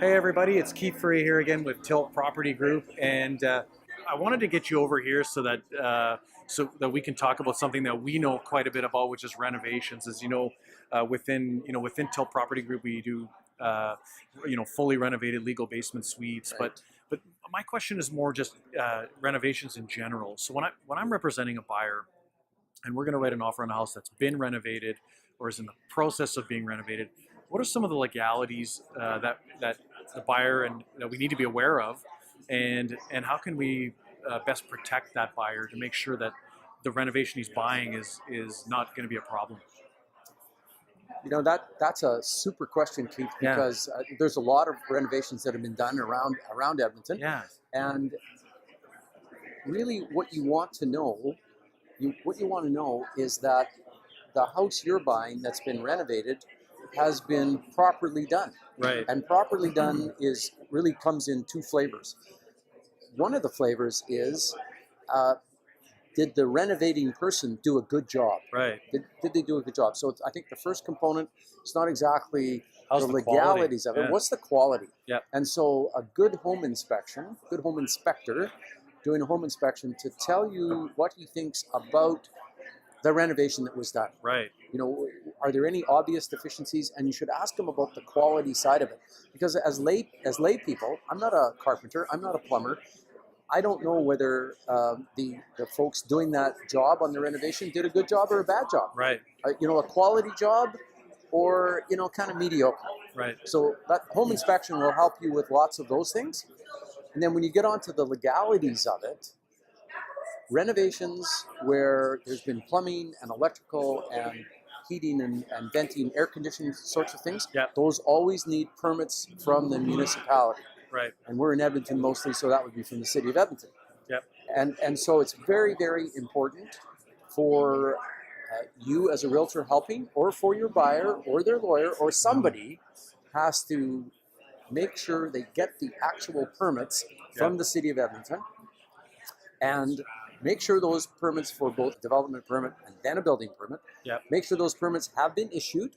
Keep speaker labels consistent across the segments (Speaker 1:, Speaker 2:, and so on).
Speaker 1: Hey everybody, it's Keith Faria here again with Tilt Property Group, and I wanted to get you over here so that we can talk about something that we know quite a bit about, which is renovations. As you know, within Tilt Property Group, we do fully renovated legal basement suites.
Speaker 2: Right.
Speaker 1: But my question is more just renovations in general. So when I'm representing a buyer, and we're going to write an offer on a house that's been renovated or is in the process of being renovated, what are some of the legalities that the buyer and that we need to be aware of, and how can we best protect that buyer to make sure that the renovation he's buying is not going to be a problem?
Speaker 2: You know, that's a super question, Keith, because there's a lot of renovations that have been done around Edmonton.
Speaker 1: Yeah.
Speaker 2: And really what you want to know is that the house you're buying that's been renovated has been properly done.
Speaker 1: Right.
Speaker 2: And properly done really comes in two flavors. One of the flavors is, did the renovating person do a good job?
Speaker 1: Right.
Speaker 2: Did they do a good job? So I think the first component is not exactly
Speaker 1: How's
Speaker 2: the
Speaker 1: the
Speaker 2: legalities
Speaker 1: quality?
Speaker 2: of it.
Speaker 1: Yeah.
Speaker 2: What's the quality?
Speaker 1: Yeah.
Speaker 2: And so a good home inspector doing a home inspection to tell you what he thinks about the renovation that was done.
Speaker 1: Right.
Speaker 2: You know, are there any obvious deficiencies? And you should ask him about the quality side of it. Because as lay people, I'm not a carpenter, I'm not a plumber. I don't know whether the folks doing that job on the renovation did a good job or a bad job.
Speaker 1: Right.
Speaker 2: A quality job or, kind of mediocre.
Speaker 1: Right.
Speaker 2: So that home inspection will help you with lots of those things. And then when you get onto the legalities of it, renovations where there's been plumbing and electrical and heating and venting, air conditioning sorts of things, those always need permits from the municipality.
Speaker 1: Right.
Speaker 2: And we're in Edmonton mostly, so that would be from the city of Edmonton.
Speaker 1: Yep.
Speaker 2: And so it's very, very important for you as a realtor helping, or for your buyer or their lawyer or somebody has to make sure they get the actual permits from the city of Edmonton, and make sure those permits for both development permit and then a building permit, make sure those permits have been issued.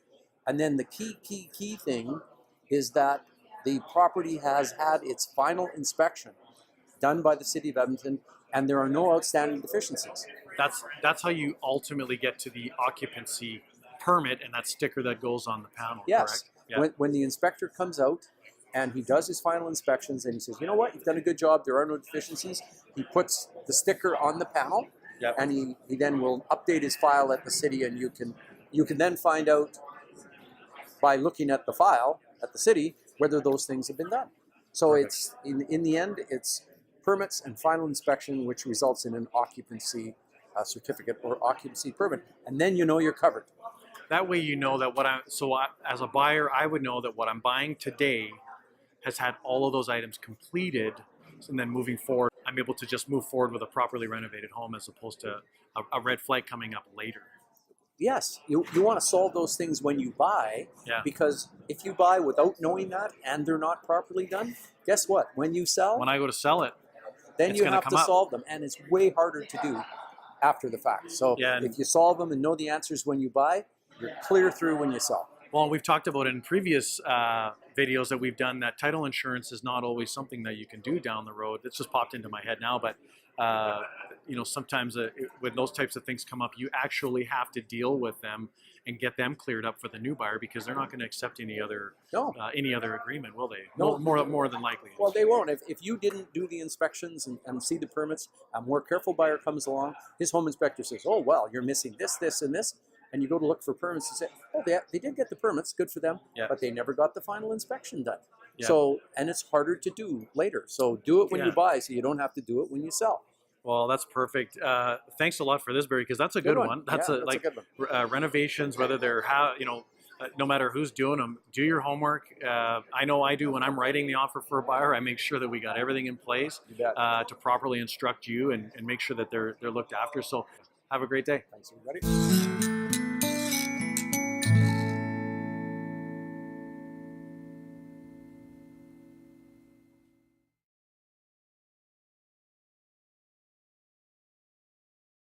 Speaker 2: And then the key thing is that the property has had its final inspection done by the city of Edmonton and there are no outstanding deficiencies.
Speaker 1: That's how you ultimately get to the occupancy permit and that sticker that goes on the panel,
Speaker 2: Yes.
Speaker 1: correct? Yeah.
Speaker 2: When the inspector comes out and he does his final inspections and he says, you know what, you've done a good job, there are no deficiencies, he puts the sticker on the panel, and he then will update his file at the city, and you can then find out by looking at the file at the city whether those things have been done. So it's in the end, it's permits and final inspection which results in an occupancy certificate or occupancy permit, and then you're covered.
Speaker 1: That way you know that as a buyer, I would know that what I'm buying today has had all of those items completed, and then moving forward, I'm able to just move forward with a properly renovated home as opposed to a red flag coming up later.
Speaker 2: Yes, you want to solve those things when you buy, because if you buy without knowing that and they're not properly done, guess what? When you sell,
Speaker 1: when I go to sell it,
Speaker 2: then you have to solve them, and it's way harder to do after the fact. So if you solve them and know the answers when you buy, you're clear through when you sell.
Speaker 1: Well, we've talked about in previous videos that we've done that title insurance is not always something that you can do down the road. It's just popped into my head now, but sometimes when those types of things come up, you actually have to deal with them and get them cleared up for the new buyer, because they're not going to accept any other agreement, will they?
Speaker 2: No,
Speaker 1: more than likely.
Speaker 2: Well, they won't. If you didn't do the inspections and see the permits, a more careful buyer comes along, his home inspector says, oh, well, you're missing this, this, and this. And you go to look for permits and say, oh, they did get the permits, good for them, but they never got the final inspection done. So, and it's harder to do later. So do it when you buy, so you don't have to do it when you sell.
Speaker 1: Well, that's perfect. Thanks a lot for this, Barry, because that's a good one. That's a good one. Renovations, whether they're no matter who's doing them, do your homework. I know I do when I'm writing the offer for a buyer. I make sure that we got everything in place to properly instruct you and make sure that they're looked after. So have a great day.
Speaker 2: Thanks, everybody.